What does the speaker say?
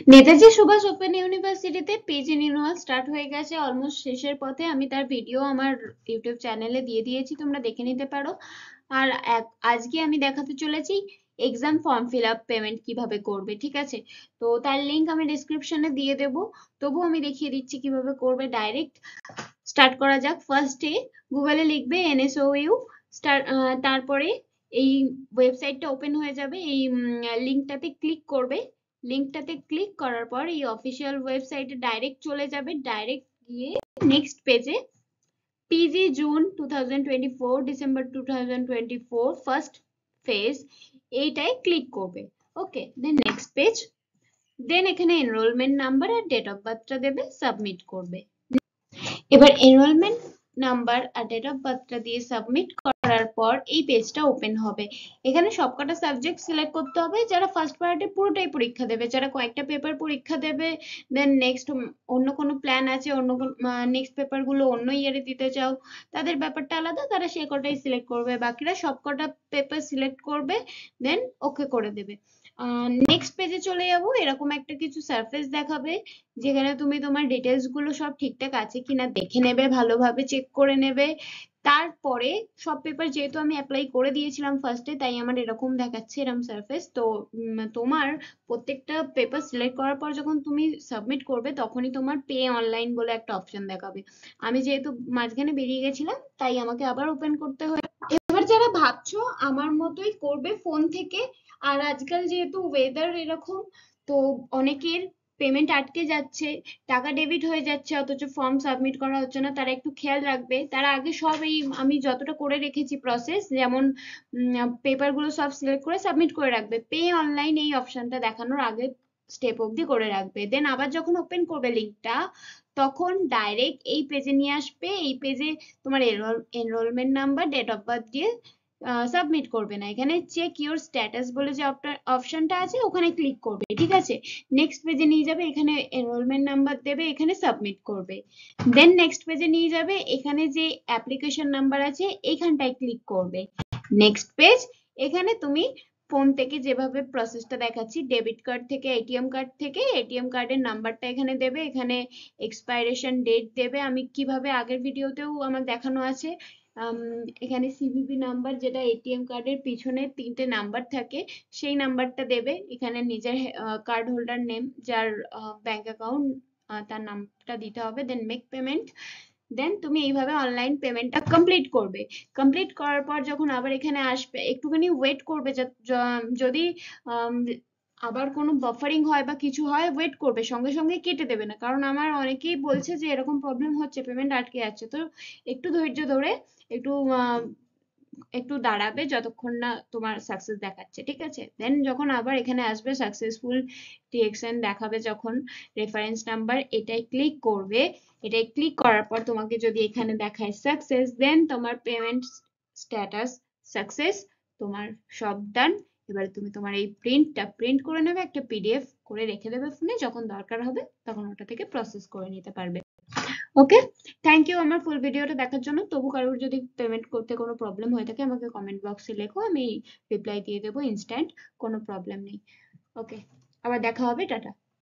Netaji Subhash open ইউনিভার্সিটিতে PG renewal start হয়ে গেছে, অলমোস্ট শেষের পথে। আমি তার ভিডিও আমার ইউটিউব চ্যানেলে দিয়ে দিয়েছি, তোমরা দেখে নিতে পারো। আর আজকে আমি দেখাতে চলেছি exam form fill up payment কিভাবে করবে, ঠিক আছে? তো তার লিংক আমি ডিসক্রিপশনে দিয়ে দেব, তবু আমি দেখিয়ে দিচ্ছি কিভাবে করবে। ডাইরেক্ট স্টার্ট করা যাক। ফার্স্টে গুগলে লিখবে এনএসওইউ স্টার্ট, তারপরে এই ওয়েবসাইটটা ওপেন হয়ে যাবে। এই লিংকটাতে ক্লিক করবে। লিংকটাতে ক্লিক করার পর এই অফিসিয়াল ওয়েবসাইটে ডাইরেক্ট চলে যাবে। ডাইরেক্ট গিয়ে নেক্সট পেজে PG June 2024 December 2024 first phase এইটায় ক্লিক করবে। Okay, then next page. Then এখানে এনরোলমেন্ট নাম্বার আর ডেট অফ বার্থটা দেবে, সাবমিট করবে। এবার এনরোলমেন্ট নাম্বার আর ডেট অফ বার্থটা দিয়ে সাবমিট করার পর এই পেজটা ওপেন হবে। এখানে সবকটা সাবজেক্ট সিলেক্ট করতে হবে। যারা ফার্স্ট পার্টে পুরোটাই পরীক্ষা দেবে, যারা কয়েকটা পেপার পরীক্ষা দেবে, দেন নেক্সট অন্য কোনো প্ল্যান আছে, অন্য নেক্সট পেপার গুলো অন্য ইয়ারে দিতে চাও, তাদের ব্যাপারটা আলাদা, তারা সে কটাই সিলেক্ট করবে। বাকিরা সবকটা পেপার সিলেক্ট করবে, দেন ওকে করে দেবে। নেক্সট পেজে চলে যাব। এরকম একটা কিছু সারফেস দেখাবে, যেখানে তুমি তোমার ডিটেলস গুলো সব ঠিকঠাক আছে কিনা দেখে নেবে, ভালোভাবে চেক করে নেবে। তারপরে সব পেপার যেহেতু আমি অ্যাপ্লাই করে দিয়েছিলাম ফার্স্টে, তাই আমার এরকম দেখাচ্ছে, এরকম সারফেস। তো তোমার প্রত্যেকটা পেপার সিলেক্ট করার পর যখন তুমি সাবমিট করবে, তখনই তোমার পে অনলাইন বলে একটা অপশন দেখাবে। আমি যেহেতু মাঝখানে বেরিয়ে গেছিলাম, তাই আমাকে আবার ওপেন করতে হয়। এবার যারা ভাবছো আমার মতোই করবে ফোন থেকে, আর আজকাল যেহেতু ওয়েদার এরকম, তো অনেকের পেমেন্ট আটকে যাচ্ছে, টাকা ডেবিট হয়ে যাচ্ছে, অথচ ফর্ম সাবমিট করা হচ্ছে না, তারা একটু খেয়াল রাখবে। তারা আগে সব এই আমি যতটা করে রেখেছি প্রসেস, যেমন পেপার গুলো সব সিলেক্ট করে সাবমিট করে রাখবে, পে অনলাইন এই অপশনটা দেখানোর আগে স্টেপ অবধি করে রাখবে। দেন আবার যখন ওপেন করবে লিঙ্কটা, তখন ডাইরেক্ট এই পেজে নিয়ে আসবে। এই পেজে তোমার enrolment number, date of birth দিয়ে সাবমিট করবে না, এখানে চেক ইউর স্ট্যাটাস বলে যে অপশনটা আছে, ওখানে ক্লিক করবে, ঠিক আছে? নেক্সট পেজে নিয়ে যাবে, এখানে এনরোলমেন্ট নাম্বার দেবে, এখানে সাবমিট করবে। দেন নেক্সট পেজে নিয়ে যাবে, এখানে যে অ্যাপ্লিকেশন নাম্বার আছে এইখানটায় ক্লিক করবে। Next page. এখানে তুমি ফোন থেকে যেভাবে প্রসেসটা দেখাচ্ছি, ডেবিট কার্ড থেকে এটিএম কার্ড থেকে এটিএম কার্ডের নাম্বারটা এখানে দেবে, এখানে এক্সপাইরেশন ডেট দেবে। আমি কিভাবে আগের ভিডিওতেও আমার দেখানো আছে। এখানে সিভিভি নাম্বার, যেটা এটিএম কার্ডের পিছনে 3টে নাম্বার থাকে, সেই নাম্বারটা দেবে। এখানে নিজের কার্ড হোল্ডার নেম, যার ব্যাংক অ্যাকাউন্ট, তার নামটা দিতে হবে। দেন মেক পেমেন্ট। দেন তুমি এইভাবে অনলাইন পেমেন্টটা কমপ্লিট করবে। কমপ্লিট করার পর যখন আবার এখানে আসবে, একটুখানি ওয়েট করবে। যদি আবার কোনো বাফারিং হয় বা কিছু হয়, ওয়েট করবে, সঙ্গে সঙ্গে কেটে দেবে না, কারণ আমার অনেকেই বলছে যে এরকম প্রবলেম হচ্ছে, পেমেন্ট আটকে যাচ্ছে। তো একটু ধৈর্য ধরে একটু একটু দাঁড়াবে, যতক্ষণ না তোমার সাকসেস দেখাচ্ছে, ঠিক আছে? দেন যখন আবার এখানে আসবে সাকসেসফুল টিএক্সএন দেখাবে, যখন রেফারেন্স নাম্বার, এটাই ক্লিক করবে। এটাই ক্লিক করার পর তোমাকে যদি এখানে দেখায় সাকসেস, দেন তোমার পেমেন্ট স্ট্যাটাস সাকসেস, তোমার সব ডান। এবারে তুমি তোমার এই প্রিন্টটা প্রিন্ট করে নেবে, একটা পিডিএফ করে রেখে দেবে ফোনে, যখন দরকার হবে তখন ওটা থেকে প্রসেস করে নিতে পারবে। ওকে, থ্যাংক ইউ আমার ফুল ভিডিওটা দেখার জন্য। তবু কারোর যদি পেমেন্ট করতে কোনো প্রবলেম হয়ে থাকে, আমাকে কমেন্ট বক্সে লেখো, আমি রিপ্লাই দিয়ে দেবো ইনস্ট্যান্ট, কোনো প্রবলেম নেই। ওকে, আবার দেখা হবে, টাটা।